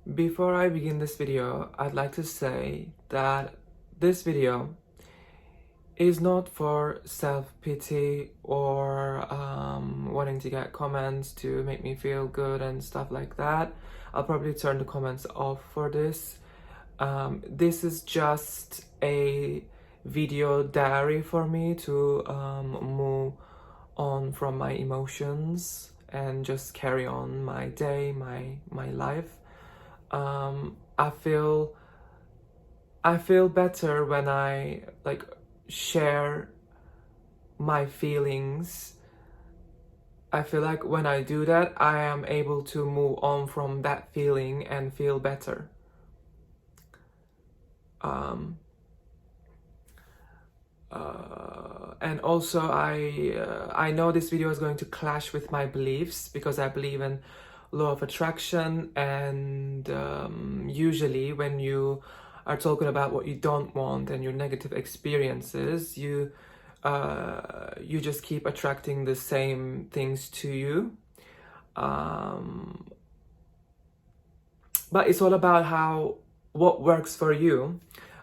Before I begin this video, I'd like to say that this video is not for self-pity or wanting to get comments to make me feel good and stuff like that. I'll probably turn the comments off for this. This is just a video diary for me to move on from my emotions and just carry on my day, my life. I feel better when I like share my feelings. I feel like when I do that, I am able to move on from that feeling and feel better. And also I know this video is going to clash with my beliefs because I believe in law of attraction, and usually when you are talking about what you don't want and your negative experiences, you just keep attracting the same things to you. But it's all about what works for you.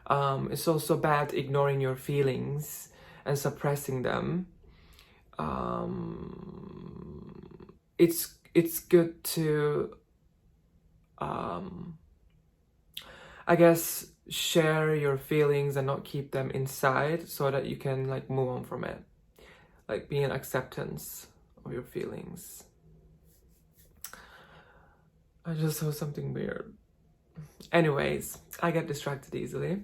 It's also bad ignoring your feelings and suppressing them. It's good to I guess share your feelings and not keep them inside, so that you can like move on from it, like be in acceptance of your feelings. I just saw something weird. Anyways, I get distracted easily.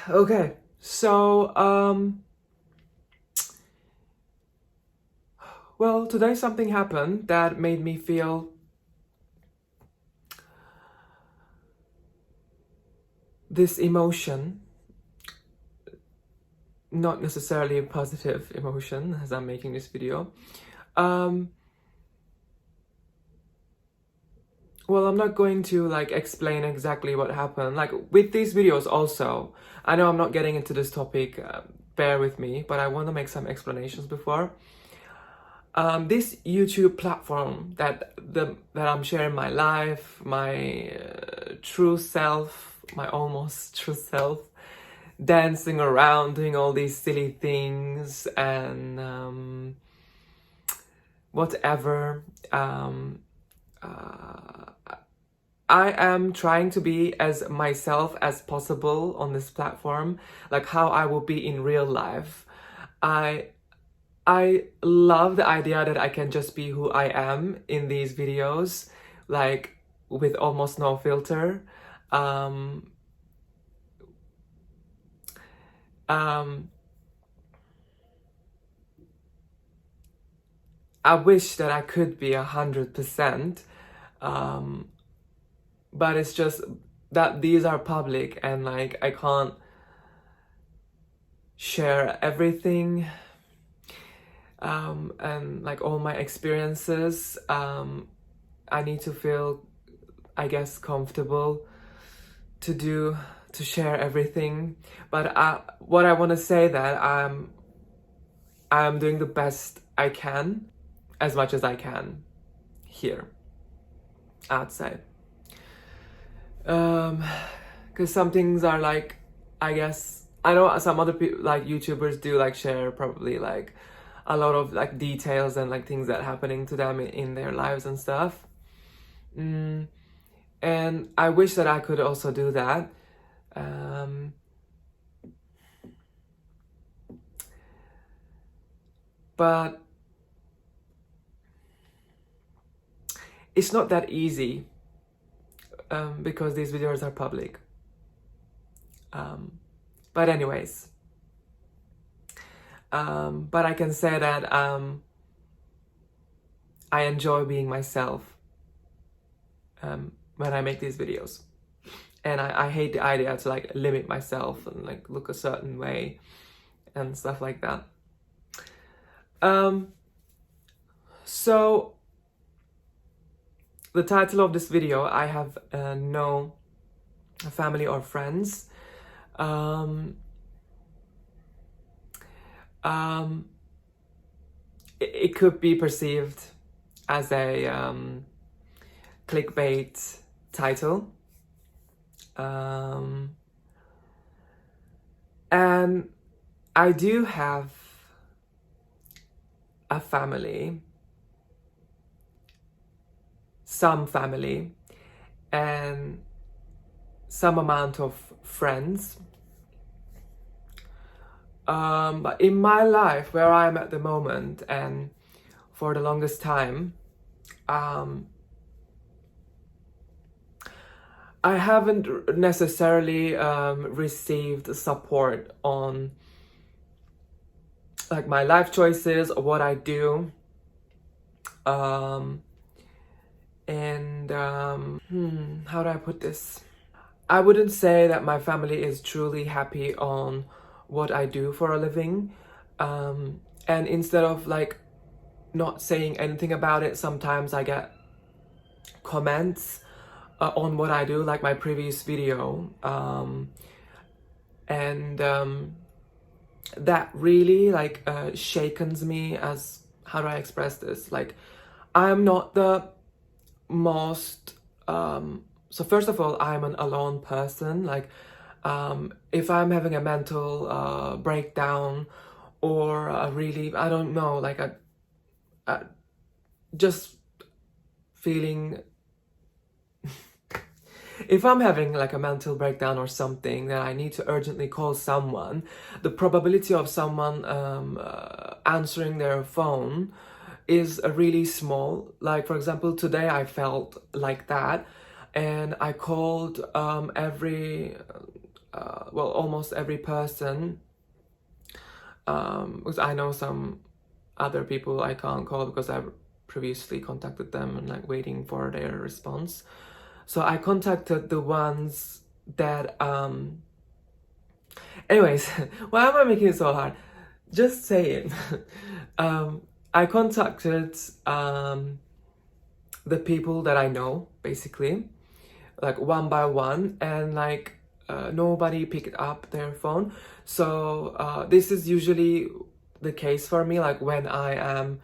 Okay, so well, today something happened that made me feel this emotion, not necessarily a positive emotion as I'm making this video. Well, I'm not going to like explain exactly what happened. Like with these videos also, I know I'm not getting into this topic, bear with me, but I want to make some explanations before. This YouTube platform that I'm sharing my life, my true self, my almost true self, dancing around, doing all these silly things and whatever. I am trying to be as myself as possible on this platform, like how I will be in real life. I love the idea that I can just be who I am in these videos, like with almost no filter. Um, I wish that I could be 100%, but it's just that these are public and like I can't share everything. And like all my experiences, I need to feel, I guess, comfortable to share everything. But what I want to say that I'm doing the best I can, as much as I can here outside. Because some things are like, I guess, I know some other people like YouTubers do like share probably like a lot of like details and like things that are happening to them in their lives and stuff. And I wish that I could also do that. But it's not that easy, because these videos are public. But anyways, but I can say that I enjoy being myself when I make these videos. And I hate the idea to like limit myself and like look a certain way and stuff like that. So the title of this video, I have no family or friends. It could be perceived as a clickbait title. And I do have a family, some family, and some amount of friends. But in my life, where I'm at the moment, and for the longest time, I haven't necessarily received support on like my life choices or what I do. How do I put this? I wouldn't say that my family is truly happy on what I do for a living. And instead of like not saying anything about it, sometimes I get comments on what I do, like my previous video. That really like shakens me. As how do I express this? Like, I'm not the most so first of all, I'm an alone person. Like if I'm having a mental breakdown, or really, I don't know, like a just feeling if I'm having like a mental breakdown or something that I need to urgently call someone, the probability of someone answering their phone is really small. Like, for example, today I felt like that, and I called almost every person, because I know some other people I can't call because I've previously contacted them and like waiting for their response. So I contacted the ones that anyways, why am I making it so hard? Just say it. I contacted the people that I know, basically, like one by one, and like nobody picked up their phone. So this is usually the case for me, like when I am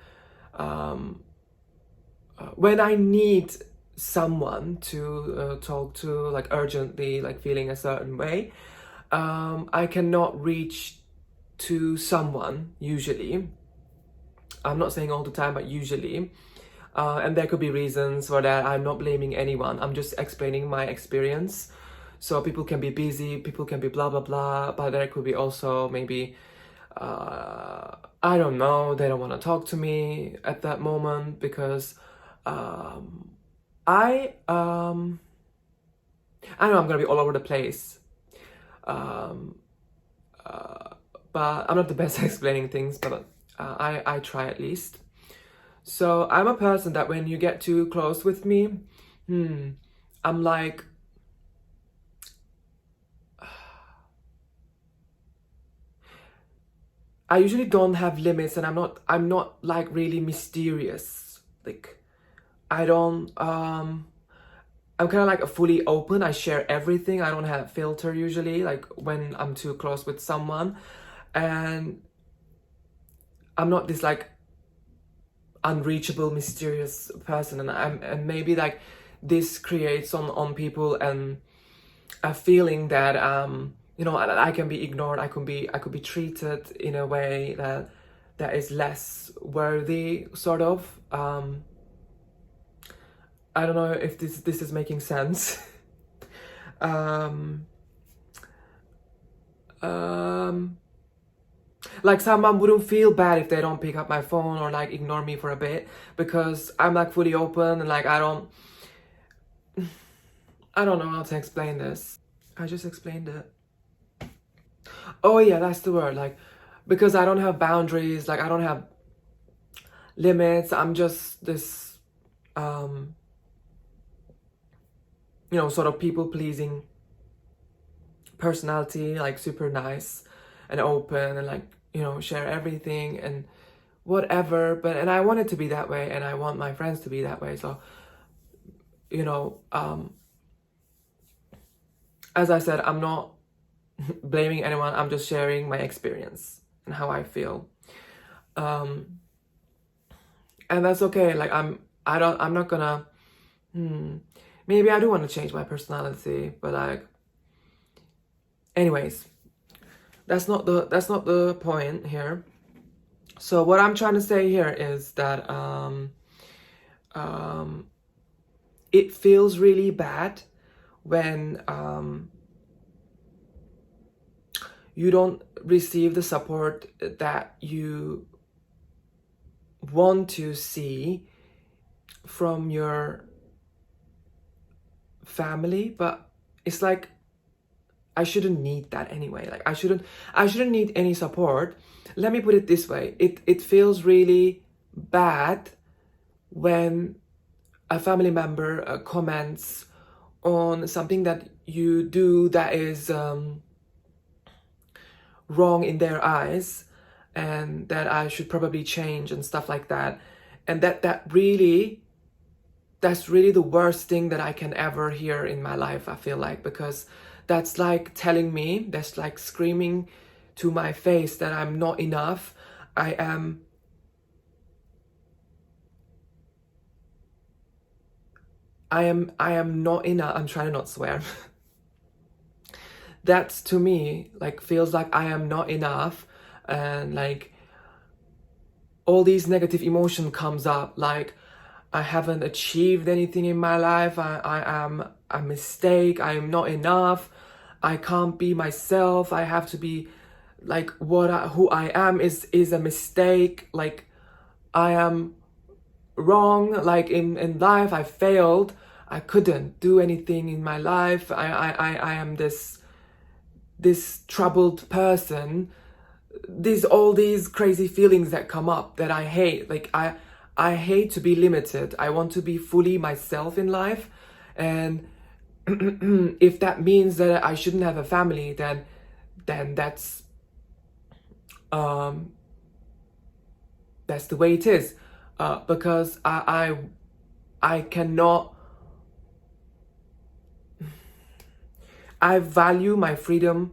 when I need someone to talk to, like urgently, like feeling a certain way. I cannot reach to someone usually. I'm not saying all the time, but usually. And there could be reasons for that. I'm not blaming anyone. I'm just explaining my experience. So people can be busy, people can be blah, blah, blah. But there could be also maybe, I don't know, they don't want to talk to me at that moment because I know I'm gonna be all over the place. But I'm not the best at explaining things, but I try at least. So I'm a person that when you get too close with me, I'm like, I usually don't have limits, and I'm not like really mysterious. Like, I don't I'm kind of like a fully open. I share everything. I don't have filter usually, like when I'm too close with someone. And I'm not this like unreachable, mysterious person. And maybe like this creates on people and a feeling that you know, I can be ignored. I could be treated in a way that is less worthy, sort of. I don't know if this is making sense. Like someone wouldn't feel bad if they don't pick up my phone or like ignore me for a bit, because I'm like fully open and like I don't know how to explain this. I just explained it. Oh yeah, that's the word. Like, because I don't have boundaries, like I don't have limits. I'm just this you know, sort of people-pleasing personality, like super nice and open and like, you know, share everything and whatever. And I want it to be that way, and I want my friends to be that way. So, you know, as I said, I'm not blaming anyone. I'm just sharing my experience and how I feel. And that's okay. Like I'm not gonna Maybe I do want to change my personality, but like, anyways, that's not the point here. So what I'm trying to say here is that it feels really bad when you don't receive the support that you want to see from your family. But it's like, I shouldn't need that anyway. Like, I shouldn't need any support. Let me put it this way. It feels really bad when a family member comments on something that you do that is wrong in their eyes, and that I should probably change and stuff like that. And that's really the worst thing that I can ever hear in my life, I feel like, because that's like telling me, that's like screaming to my face that I'm not enough. I am not enough. I'm trying to not swear. That's, to me, like, feels like I am not enough, and like all these negative emotion comes up, like I haven't achieved anything in my life, I am a mistake, I am not enough, I can't be myself, I have to be like who I am is a mistake, like I am wrong, like in life I failed, I couldn't do anything in my life, I am this troubled person. All these crazy feelings that come up that I hate. Like I hate to be limited. I want to be fully myself in life, and if that means that I shouldn't have a family, then that's the way it is. Because I cannot. I value my freedom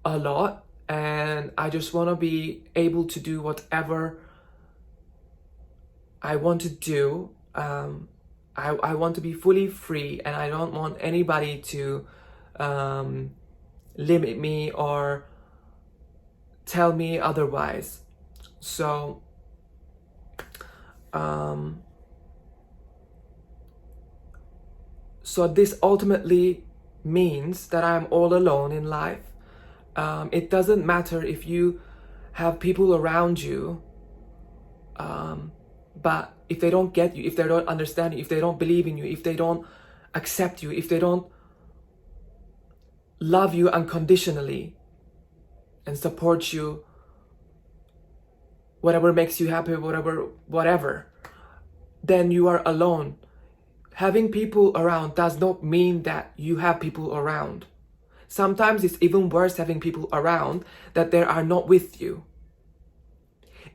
a lot, and I just want to be able to do whatever I want to do. I want to be fully free, and I don't want anybody to limit me or tell me otherwise. So this ultimately means that I'm all alone in life. It doesn't matter if you have people around you, but if they don't get you, if they don't understand you, if they don't believe in you, if they don't accept you, if they don't love you unconditionally and support you, whatever makes you happy, whatever, then you are alone. Having people around does not mean that you have people around. Sometimes it's even worse having people around that they are not with you.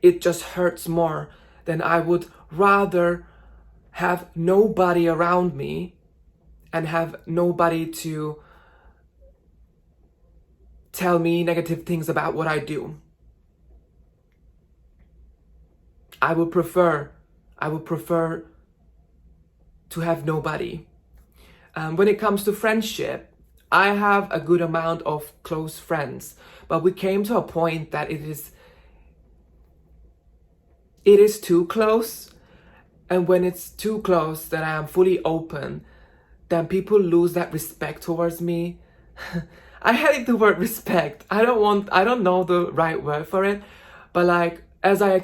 It just hurts more than I would rather have nobody around me and have nobody to tell me negative things about what I do. I would prefer to have nobody. When it comes to friendship, I have a good amount of close friends, but we came to a point that it is too close, and when it's too close that I am fully open, then people lose that respect towards me. I hate the word respect. I don't know the right word for it, but like as I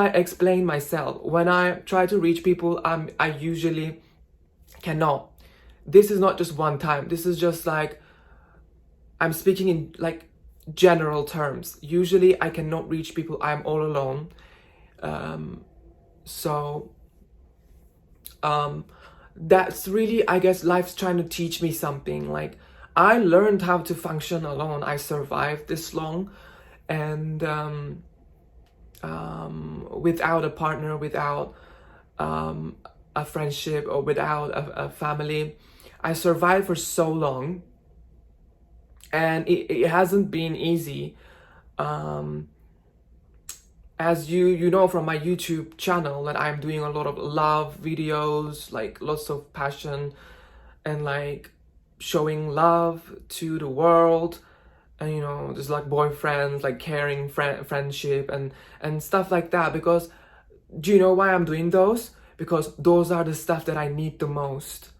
explain myself, when I try to reach people, I usually cannot. This is not just one time. This is just like, I'm speaking in like general terms. Usually I cannot reach people. I'm all alone. That's really, I guess, life's trying to teach me something. Like, I learned how to function alone. I survived this long, and without a partner, without a friendship, or without a family. I survived for so long, and it hasn't been easy. as you know from my YouTube channel, that I'm doing a lot of love videos, like lots of passion and like showing love to the world, and you know, just like boyfriends, like caring friendship and stuff like that. Because do you know why I'm doing those? Because those are the stuff that I need the most.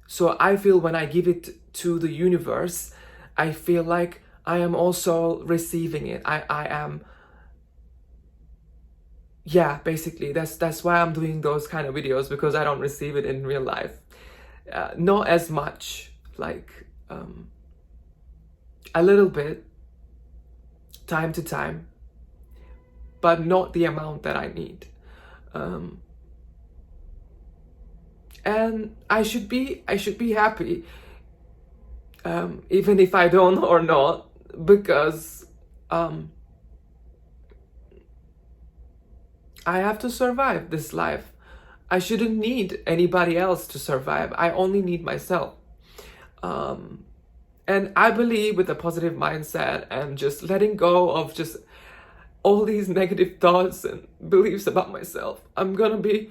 So I feel when I give it to the universe, I feel like I am also receiving it. I am, yeah, basically that's why I'm doing those kind of videos, because I don't receive it in real life. Not as much, like a little bit, time to time, but not the amount that I need. And I should be happy, even if I don't or not, because I have to survive this life. I shouldn't need anybody else to survive. I only need myself. And I believe with a positive mindset and just letting go of just all these negative thoughts and beliefs about myself, I'm gonna be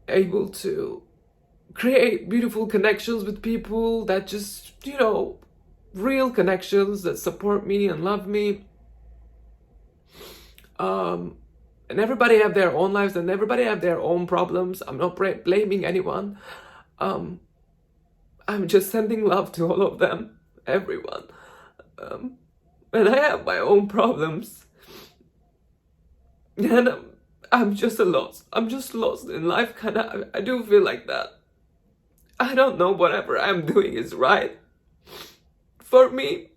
able to create beautiful connections with people that just, you know, real connections that support me and love me. And everybody have their own lives and everybody have their own problems. I'm not blaming anyone. I'm just sending love to all of them, everyone. And I have my own problems. And I'm just lost. I'm just lost in life, kinda. I do feel like that. I don't know whatever I'm doing is right for me.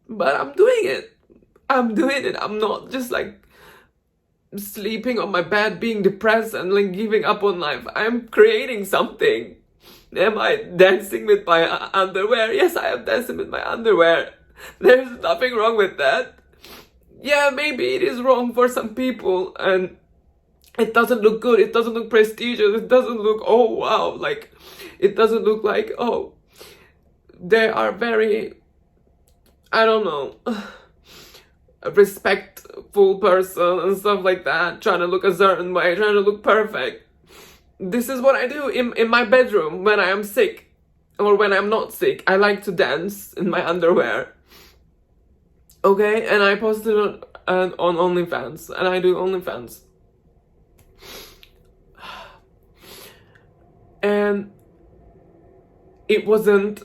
But I'm doing it. I'm doing it. I'm not just like sleeping on my bed, being depressed and like giving up on life. I'm creating something. Am I dancing with my underwear? Yes, I am dancing with my underwear. There's nothing wrong with that. Yeah, maybe it is wrong for some people and it doesn't look good. It doesn't look prestigious. It doesn't look, oh wow, like it doesn't look like, oh, they are very, I don't know, a respectful person and stuff like that, trying to look a certain way, trying to look perfect. This is what I do in my bedroom when I am sick or when I'm not sick. I like to dance in my underwear. Okay, and I posted it on OnlyFans, and I do OnlyFans. And it wasn't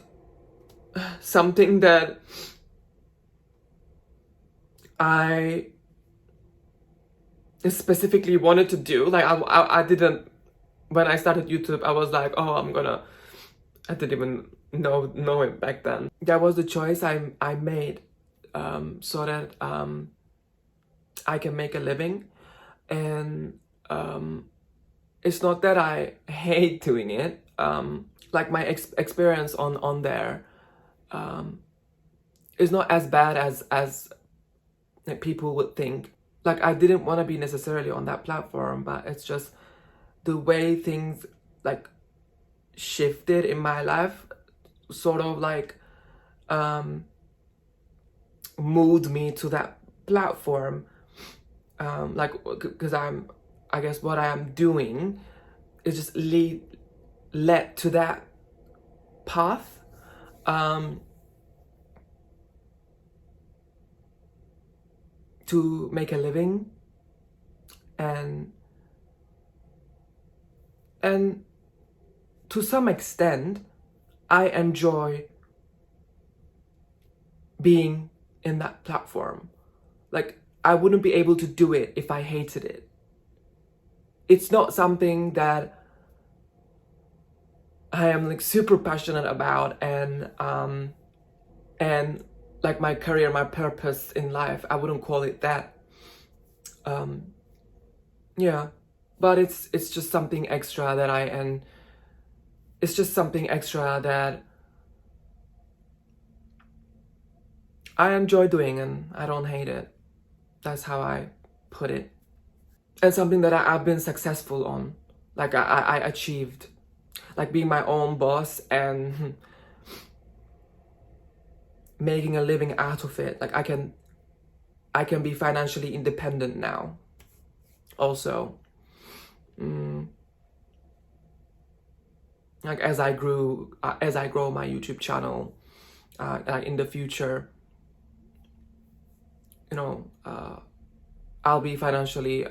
something that I specifically wanted to do. Like I didn't, when I started YouTube, I was like, oh, I didn't even know it back then. That was the choice I made, so that I can make a living. And it's not that I hate doing it. Like my experience on there is not as bad as like people would think. Like I didn't want to be necessarily on that platform, but it's just the way things like shifted in my life sort of like moved me to that platform. Like because I guess what I am doing is just led to that path. To make a living and to some extent I enjoy being in that platform. Like I wouldn't be able to do it if I hated it. It's not something that I am like super passionate about and like my career, my purpose in life. I wouldn't call it that. Yeah, but it's just something extra that it's just something extra that I enjoy doing and I don't hate it. That's how I put it. And something that I've been successful on. Like I achieved. Like being my own boss and making a living out of it. Like I can be financially independent now. Also, like as I grow my YouTube channel, like in the future, you know, I'll be financially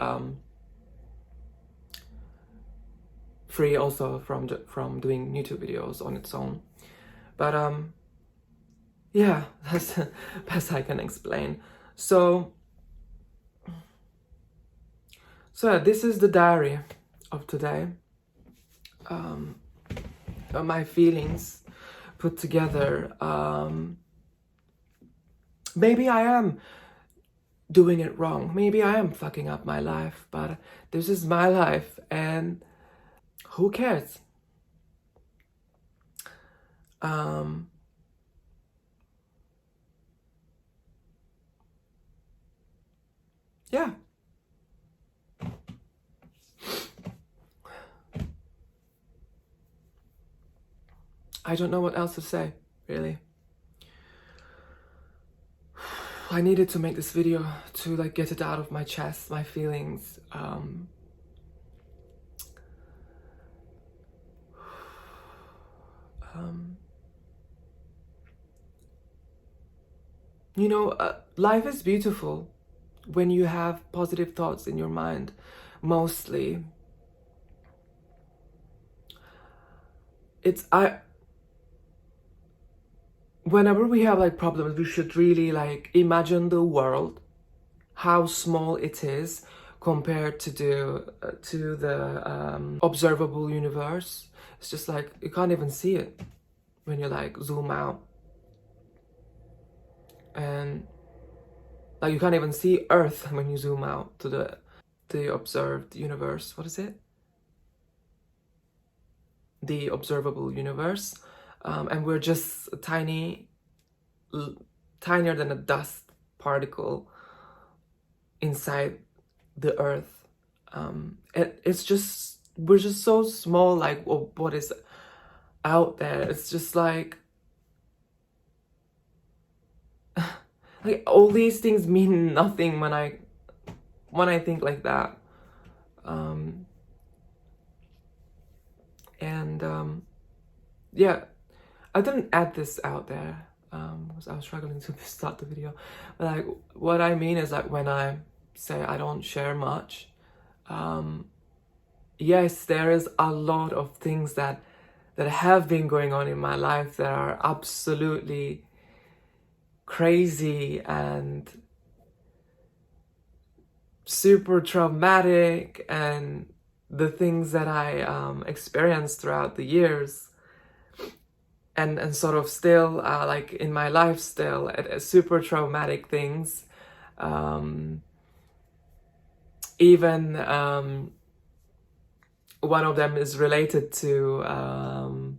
free also from doing YouTube videos on its own. But yeah, that's the best I can explain. So this is the diary of today. My feelings put together. Maybe I am doing it wrong. Maybe I am fucking up my life, but this is my life, and who cares? Yeah. I don't know what else to say, really. I needed to make this video to like get it out of my chest, my feelings. You know, life is beautiful when you have positive thoughts in your mind, mostly. Whenever we have like problems, we should really like imagine the world, how small it is compared to the observable universe. It's just like you can't even see it when you like zoom out, and like you can't even see Earth when you zoom out to the observed universe. What is it? The observable universe. And we're just tinier than a dust particle inside the Earth. It's just, we're just so small, like what is out there. It's just like all these things mean nothing when I think like that. Yeah, I didn't add this out there because I was struggling to start the video. But like, what I mean is like when I say I don't share much, yes, there is a lot of things that have been going on in my life that are absolutely crazy and super traumatic, and the things that I experienced throughout the years, and sort of still like in my life still super traumatic things. Even one of them is related to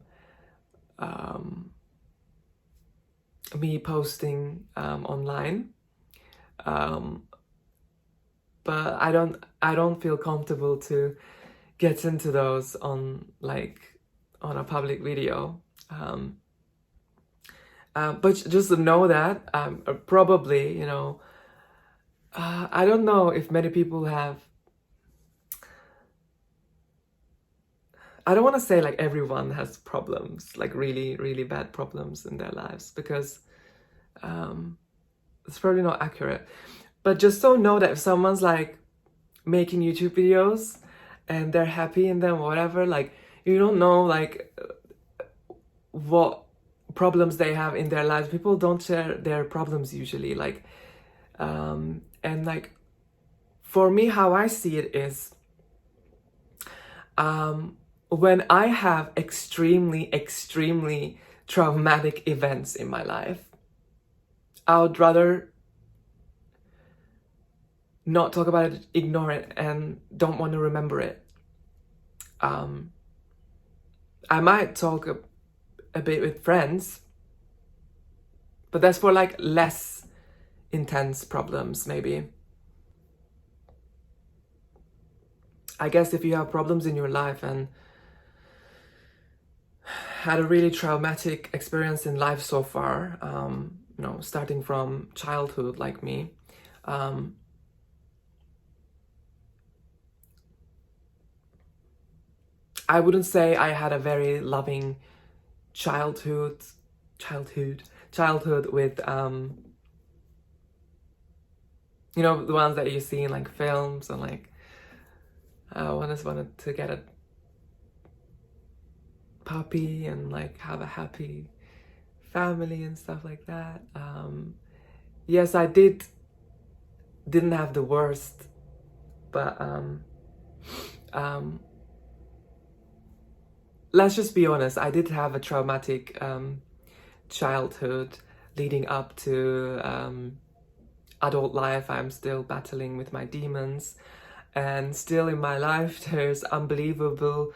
me posting online, but I don't feel comfortable to get into those on a public video. But just know that probably, you know, I don't know if many people have, I don't want to say like everyone has problems, like really, really bad problems in their lives, because it's probably not accurate. But just don't know that if someone's like making YouTube videos and they're happy in them, whatever, like you don't know like what problems they have in their lives. People don't share their problems usually, like and like for me, how I see it is when I have extremely traumatic events in my life, I would rather not talk about it, ignore it, and don't want to remember it. I might talk a bit with friends, but that's for like less intense problems, maybe. I guess if you have problems in your life and had a really traumatic experience in life so far, starting from childhood like me, I wouldn't say I had a very loving childhood with the ones that you see in like films, and like one just wanted to get a puppy and like have a happy family and stuff like that. Yes, I didn't have the worst, but let's just be honest, I did have a traumatic childhood leading up to adult life. I'm still battling with my demons, and still in my life there's unbelievable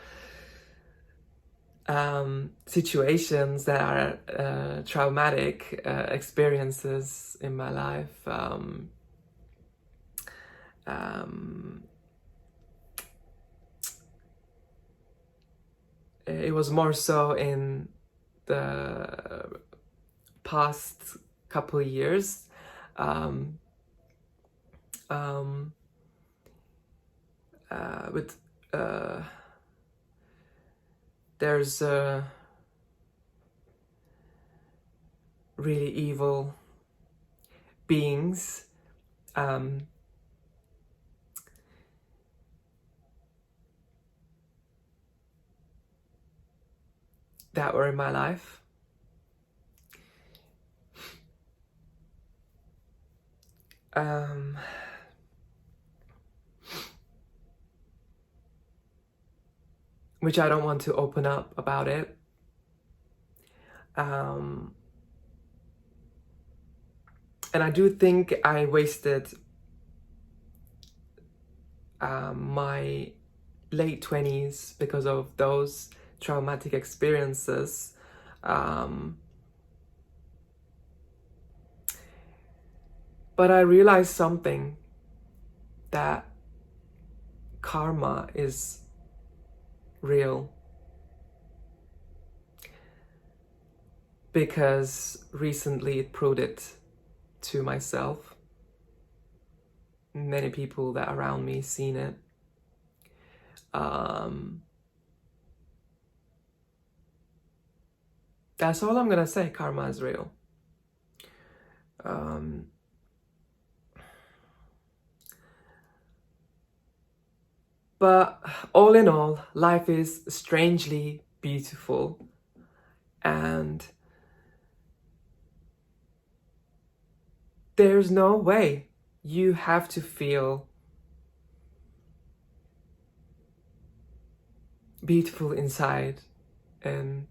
situations that are traumatic experiences in my life. It was more so in the past couple of years. There's really evil beings that were in my life. Which I don't want to open up about it. And I do think I wasted my late 20s because of those traumatic experiences. But I realized something, that karma is real. Because recently it proved it to myself. Many people that around me seen it. That's all I'm gonna say. Karma is real. But all in all, life is strangely beautiful, and there's no way. You have to feel beautiful inside and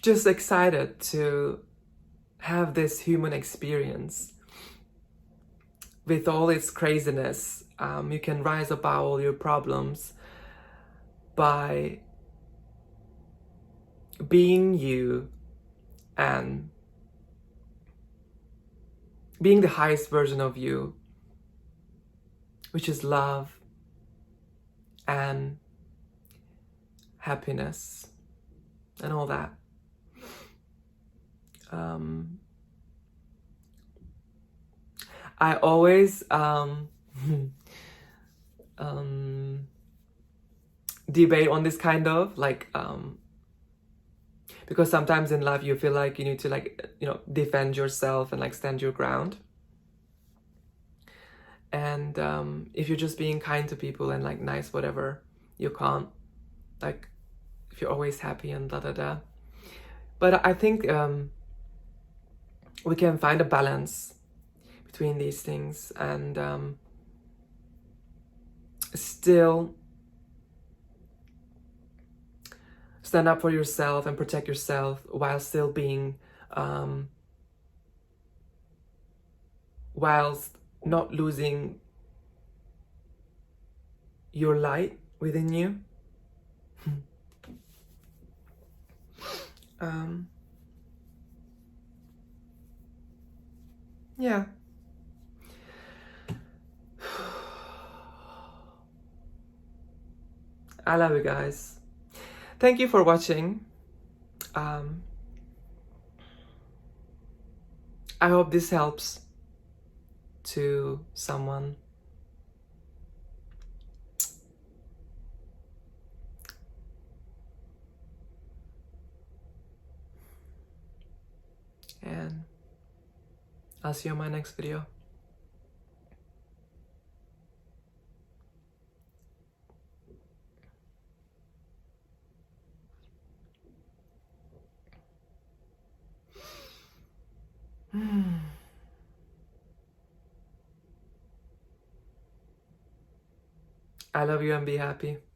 just excited to have this human experience. With all its craziness, you can rise above all your problems by being you and being the highest version of you, which is love and happiness and all that. I always debate on this kind of like because sometimes in life you feel like you need to like defend yourself and like stand your ground, and if you're just being kind to people and like nice whatever, you can't, like, if you're always happy and da da da. But I think we can find a balance between these things and still stand up for yourself and protect yourself while still being whilst not losing your light within you. Yeah. I love you guys. Thank you for watching. Um, I hope this helps to someone. And I'll see you on my next video. I love you and be happy.